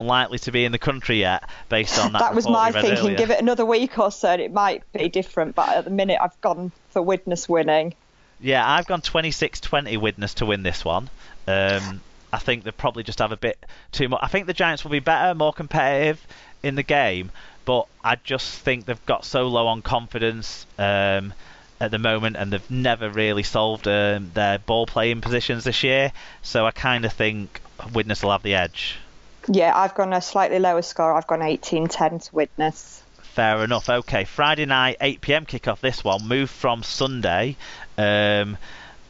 likely to be in the country yet, based on that. That was my thinking. Earlier. Give it another week or so, and it might be different. But at the minute, I've gone for Widnes winning. Yeah, I've gone 26-20 Widnes to win this one. I think they probably just have a bit too much. I think the Giants will be better, more competitive in the game, but I just think they've got so low on confidence at the moment, and they've never really solved their ball playing positions this year. So I kind of think Widnes will have the edge. Yeah, I've gone a slightly lower score. I've gone 18-10 to Widnes. Fair enough. Okay, Friday night, 8 p.m. kickoff. This one moved from Sunday.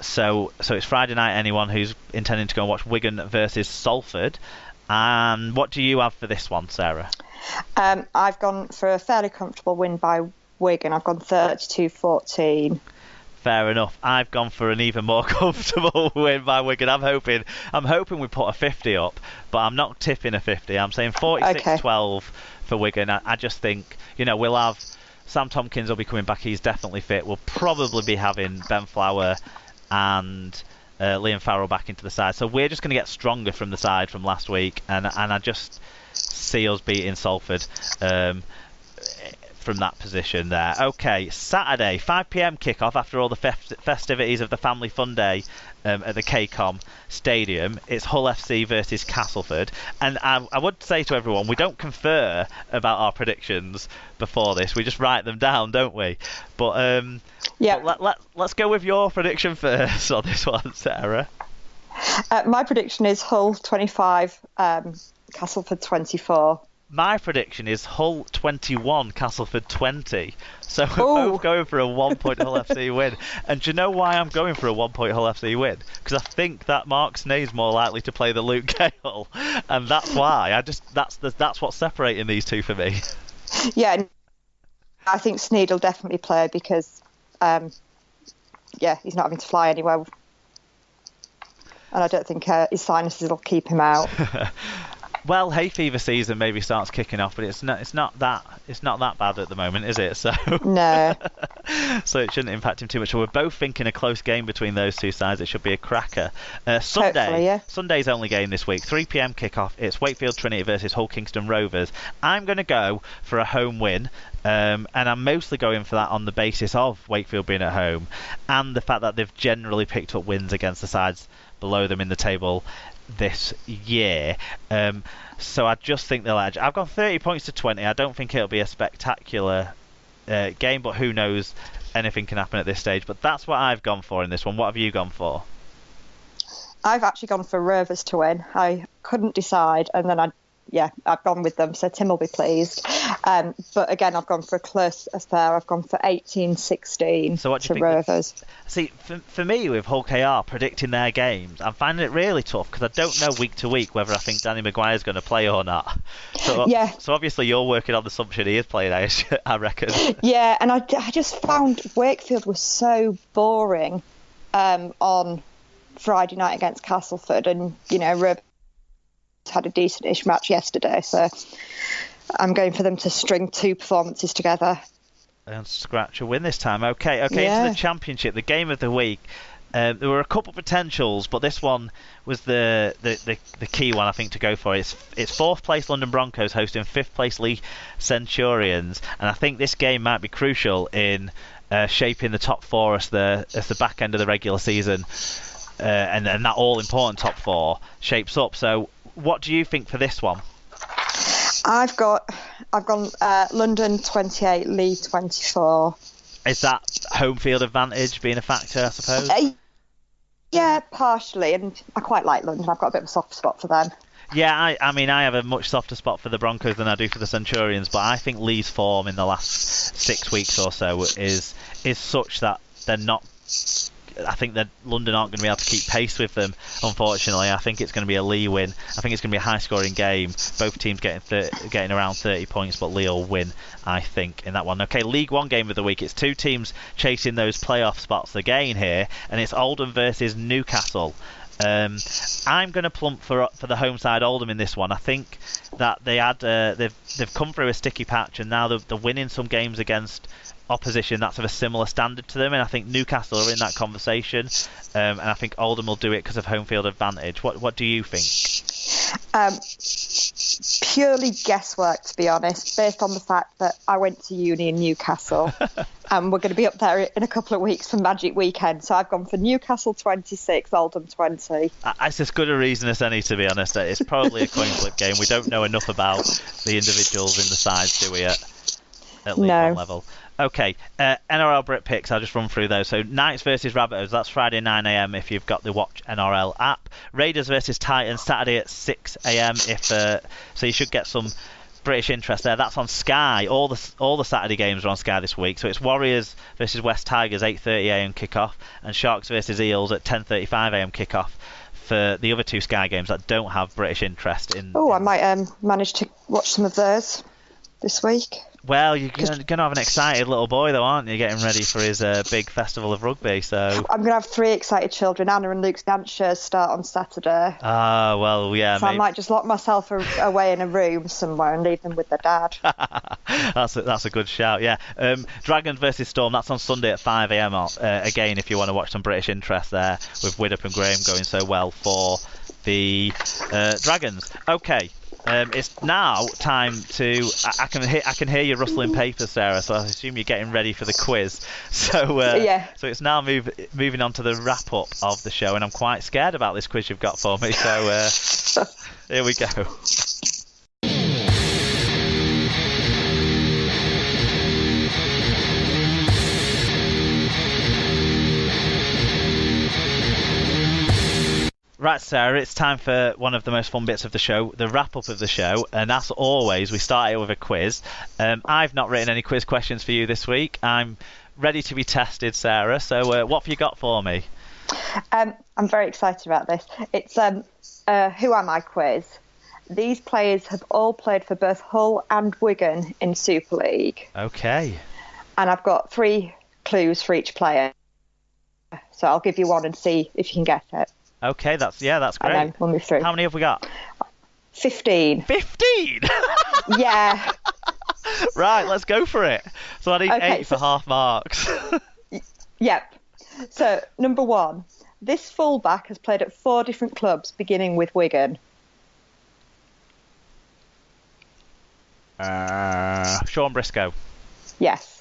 So it's Friday night. Anyone who's intending to go and watch Wigan versus Salford. And what do you have for this one, Sarah? I've gone for a fairly comfortable win by Wigan. I've gone 32-14. Fair enough. I've gone for an even more comfortable win by Wigan. I'm hoping we put a 50 up, but I'm not tipping a 50. I'm saying 46-12 for Wigan. I just think, we'll have Sam Tompkins will be coming back. He's definitely fit. We'll probably be having Ben Flower and Liam Farrell back into the side. So we're just going to get stronger from the side from last week, and I just see us beating Salford from that position there. Okay, Saturday, 5 p.m. kickoff after all the festivities of the Family Fun Day at the KCOM Stadium. It's Hull FC versus Castleford. And I would say to everyone, we don't confer about our predictions before this. We just write them down, don't we? But let's go with your prediction first on this one, Sarah. My prediction is Hull 25, Castleford 24. My prediction is Hull 21, Castleford 20. So we're both going for a 1-point Hull FC win. And do you know why I'm going for a 1-point Hull FC win? Because I think that Mark Sneyd's more likely to play than Luke Gale, and that's why. That's what's separating these two for me. Yeah, I think Sneyd will definitely play because, he's not having to fly anywhere, and I don't think his sinuses will keep him out. Well, hay fever season maybe starts kicking off, but it's not that bad at the moment, is it? So no. So it shouldn't impact him too much. So we're both thinking a close game between those two sides. It should be a cracker. Sunday, hopefully, yeah. Sunday's only game this week, 3 p.m. kickoff. It's Wakefield Trinity versus Hull Kingston Rovers. I'm going to go for a home win, and I'm mostly going for that on the basis of Wakefield being at home and the fact that they've generally picked up wins against the sides below them in the table this year. So I just think they'll edge. I've gone 30 points to 20. I don't think it'll be a spectacular game, but who knows, anything can happen at this stage. But that's what I've gone for in this one. What have you gone for? I've actually gone for Rovers to win. I couldn't decide, and then I've gone with them, so Tim will be pleased. But again, I've gone for a close affair. I've gone for 18-16 so what do you think Rovers. See, for me, with Hull KR predicting their games, I'm finding it really tough because I don't know week to week whether I think Danny Maguire's going to play or not. So obviously you're working on the assumption he is playing, I reckon. Yeah, and I just found Wakefield was so boring on Friday night against Castleford, and Rovers had a decent-ish match yesterday, so I'm going for them to string two performances together and scratch a win this time. Okay, into the Championship, the game of the week. There were a couple of potentials, but this one was the key one, I think, to go for. It's fourth place London Broncos hosting fifth place Leigh Centurions, and I think this game might be crucial in shaping the top four as the back end of the regular season, and that all important top four shapes up. So what do you think for this one? I've gone London 28, Leigh 24. Is that home field advantage being a factor, I suppose? Yeah, partially, and I quite like London. I've got a bit of a soft spot for them. Yeah, I mean, I have a much softer spot for the Broncos than I do for the Centurions, but I think Leigh's form in the last 6 weeks or so is such that they're not. I think that London aren't going to be able to keep pace with them, unfortunately. I think it's going to be a Leigh win. I think it's going to be a high-scoring game. Both teams getting around 30 points, but Leigh will win, I think, in that one. Okay, League One game of the week. It's two teams chasing those playoff spots again here, and it's Oldham versus Newcastle. I'm going to plump for the home side Oldham in this one. I think that they've come through a sticky patch, and now they're winning some games against opposition that's of a similar standard to them, and I think Newcastle are in that conversation, and I think Oldham will do it because of home field advantage. What do you think? Purely guesswork, to be honest, based on the fact that I went to uni in Newcastle and we're going to be up there in a couple of weeks for Magic Weekend. So I've gone for Newcastle 26, Oldham 20. It's as good a reason as any, to be honest. It's probably a coin flip game. We don't know enough about the individuals in the sides, do we, at League One level? Okay, NRL Brit picks, I'll just run through those. So Knights versus Rabbitohs, that's Friday 9 a.m. if you've got the Watch NRL app. Raiders versus Titans, Saturday at 6 a.m. So you should get some British interest there. That's on Sky. All the Saturday games are on Sky this week. So it's Warriors versus West Tigers, 8:30 a.m. kickoff, and Sharks versus Eels at 10:35 a.m. kickoff for the other two Sky games that don't have British interest in. I might manage to watch some of those this week. Well, you're going to have an excited little boy, though, aren't you, getting ready for his big festival of rugby? So I'm going to have 3 excited children. Anna and Luke's dance shows start on Saturday. Ah, well, yeah. So maybe I might just lock myself away in a room somewhere and leave them with their dad. That's a good shout, yeah. Dragons versus Storm, that's on Sunday at 5 a.m. Again, if you want to watch some British interest there, with Widdop and Graham going so well for the Dragons. Okay. It's now time to. I can hear you rustling papers, Sarah. So I assume you're getting ready for the quiz. So yeah. So it's now moving on to the wrap up of the show, and I'm quite scared about this quiz you've got for me. So here we go. Right, Sarah, it's time for one of the most fun bits of the show, the wrap-up of the show, and as always, we start it with a quiz. I've not written any quiz questions for you this week. I'm ready to be tested, Sarah, so what have you got for me? I'm very excited about this. It's Who Am I quiz. These players have all played for both Hull and Wigan in Super League. Okay. And I've got 3 clues for each player, so I'll give you one and see if you can get it. Okay, that's great. And then we'll move through. How many have we got? 15. 15? Yeah. Right, let's go for it. So I need 8 for half marks. Yep. So, number 1. This fullback has played at 4 different clubs, beginning with Wigan. Sean Briscoe. Yes.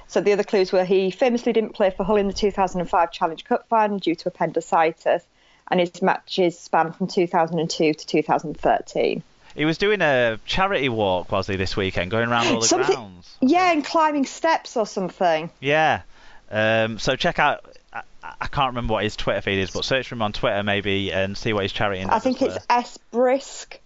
So the other clues were he famously didn't play for Hull in the 2005 Challenge Cup final due to appendicitis, and his matches span from 2002 to 2013. He was doing a charity walk, was he, this weekend, going around all the grounds? Yeah, and climbing steps or something. Yeah. So check out, I can't remember what his Twitter feed is, but search for him on Twitter maybe and see what his charity is. I think it's S. Brisk.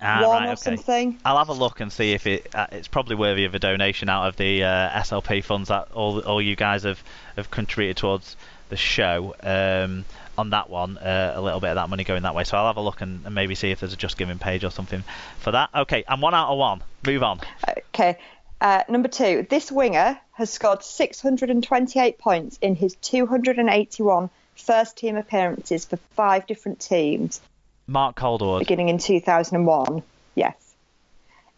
Or something. I'll have a look and see if it's probably worthy of a donation out of the SLP funds that all you guys have contributed towards the show. On that one, a little bit of that money going that way. So I'll have a look and maybe see if there's a Just Giving page or something for that. Okay, and 1 out of 1. Move on. Okay. Number 2. This winger has scored 628 points in his 281 first team appearances for 5 different teams. Mark Calderwood. Beginning in 2001, yes.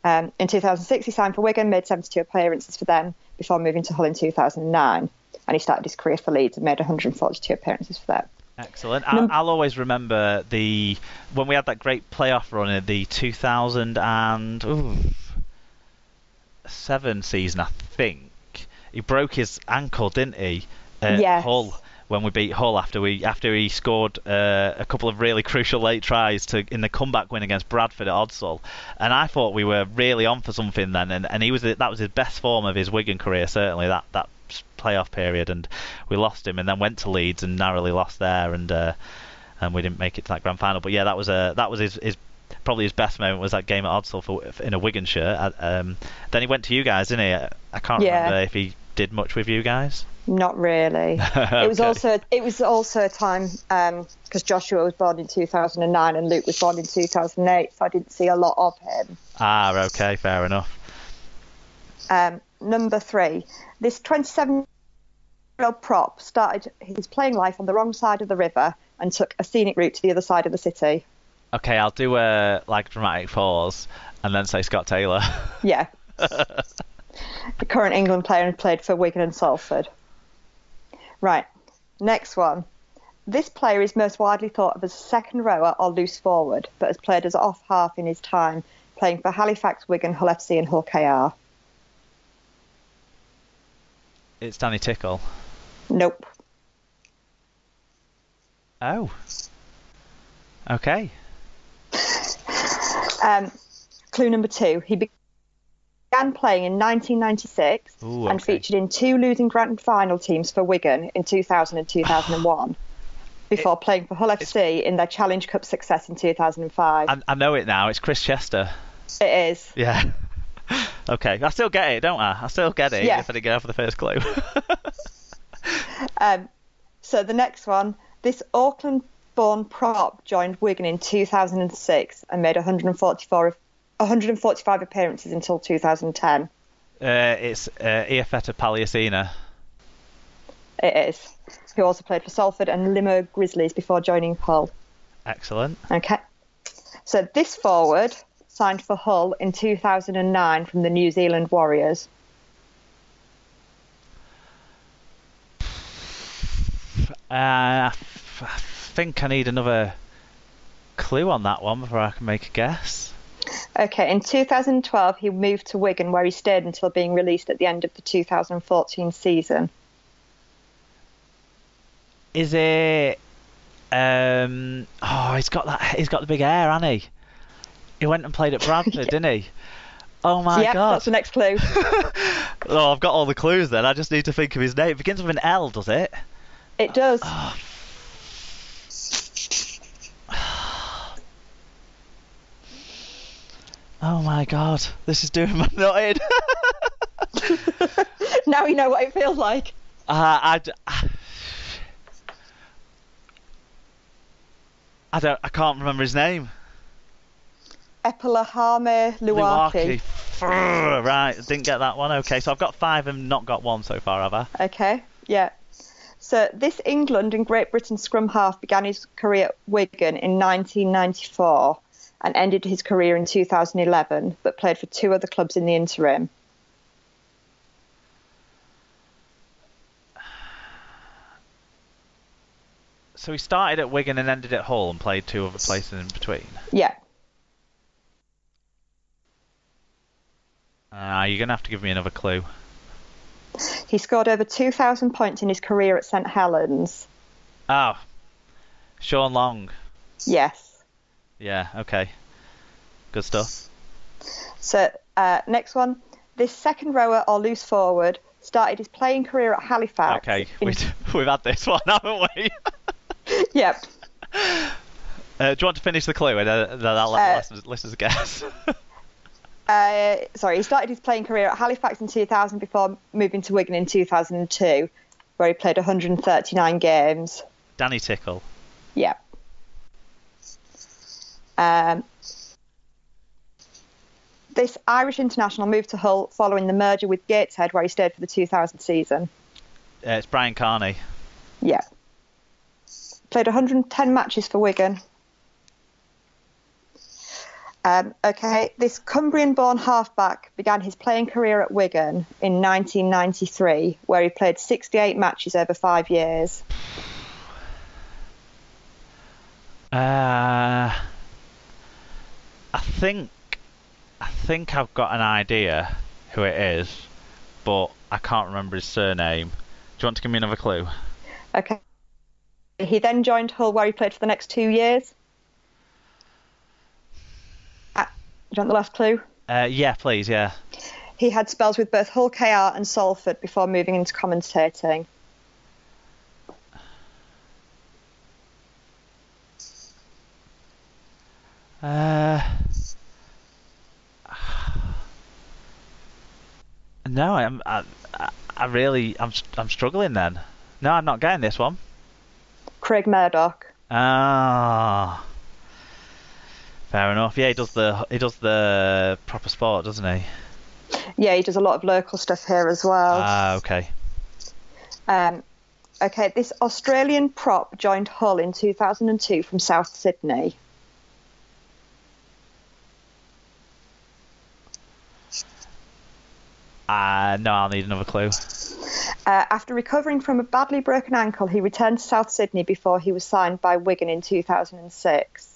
In 2006, he signed for Wigan, made 72 appearances for them before moving to Hull in 2009. And he started his career for Leeds and made 142 appearances for them. Excellent. I'll always remember when we had that great playoff run in the 2007 season, I think. He broke his ankle, didn't he? Yes. Hull. When we beat Hull after he scored a couple of really crucial late tries in the comeback win against Bradford at Odsall, and I thought we were really on for something then, and that was his best form of his Wigan career, certainly that playoff period, and we lost him and then went to Leeds and narrowly lost there, and we didn't make it to that grand final. But yeah, that was his probably his best moment, was that game at Odsall in a Wigan shirt. Then he went to you guys, didn't he? I can't remember if he did much with you guys. Not really. Okay. It was also a time because Joshua was born in 2009 and Luke was born in 2008, so I didn't see a lot of him. Okay, fair enough. Number 3, this 27-year-old prop started his playing life on the wrong side of the river and took a scenic route to the other side of the city. Okay, I'll do a dramatic pause and then say Scott Taylor. Yeah. The current England player and played for Wigan and Salford. Right, next one. This player is most widely thought of as a second rower or loose forward, but has played as off half in his time, playing for Halifax, Wigan, Hull FC and Hull KR. It's Danny Tickle. Nope. Oh. Okay. Clue number 2. He began playing in 1996 and featured in 2 losing grand final teams for Wigan in 2000 and 2001 before playing for Hull FC in their Challenge Cup success in 2005. I know it now. It's Chris Chester. It is. Yeah. Okay. I still get it, don't I? I still get it, if I didn't get for the first clue. So the next one. This Auckland-born prop joined Wigan in 2006 and made 145 appearances until 2010. It's Iafeta Palliasina. It is. Who also played for Salford and Limo Grizzlies before joining Hull. Excellent. Okay. So this forward signed for Hull in 2009 from the New Zealand Warriors. I think I need another clue on that one before I can make a guess. Okay, in 2012 he moved to Wigan where he stayed until being released at the end of the 2014 season. Is it he's got the big hair, hasn't he? He went and played at Bradford, didn't he? Oh my god. That's the next clue. Oh, I've got all the clues then. I just need to think of his name. It begins with an L, does it? It does. Oh my god, this is doing my nut in. Now you know what it feels like. I can't remember his name. Epilahame Luaki. Right, didn't get that one. Okay, so I've got 5 and not got 1 so far, have I? Okay, yeah. So this England and Great Britain scrum half began his career at Wigan in 1994 and ended his career in 2011, but played for 2 other clubs in the interim. So he started at Wigan and ended at Hull and played 2 other places in between? Yeah. You're going to have to give me another clue. He scored over 2,000 points in his career at St Helens. Oh, Sean Long. Yes. Yeah, okay. Good stuff. So, next one. This second rower or loose forward started his playing career at Halifax. Okay, we've had this one, haven't we? Yep. Do you want to finish the clue and then I'll let the listeners guess? He started his playing career at Halifax in 2000 before moving to Wigan in 2002, where he played 139 games. Danny Tickle. Yeah. This Irish international moved to Hull following the merger with Gateshead, where he stayed for the 2000 season. It's Brian Carney. Yeah. Played 110 matches for Wigan. Okay, this Cumbrian-born halfback began his playing career at Wigan in 1993, where he played 68 matches over 5 years. I think I've got an idea who it is, but I can't remember his surname. Do you want to give me another clue? Okay. He then joined Hull, where he played for the next 2 years. Do you want the last clue? Yeah, please, yeah. He had spells with both Hull KR and Salford before moving into commentating. No, I'm struggling then. No, I'm not getting this one. Craig Murdoch. Ah, fair enough. Yeah, he does the proper sport, doesn't he? Yeah, he does a lot of local stuff here as well. Ah, okay. Okay, this Australian prop joined Hull in 2002 from South Sydney. No, I'll need another clue. After recovering from a badly broken ankle, he returned to South Sydney before he was signed by Wigan in 2006.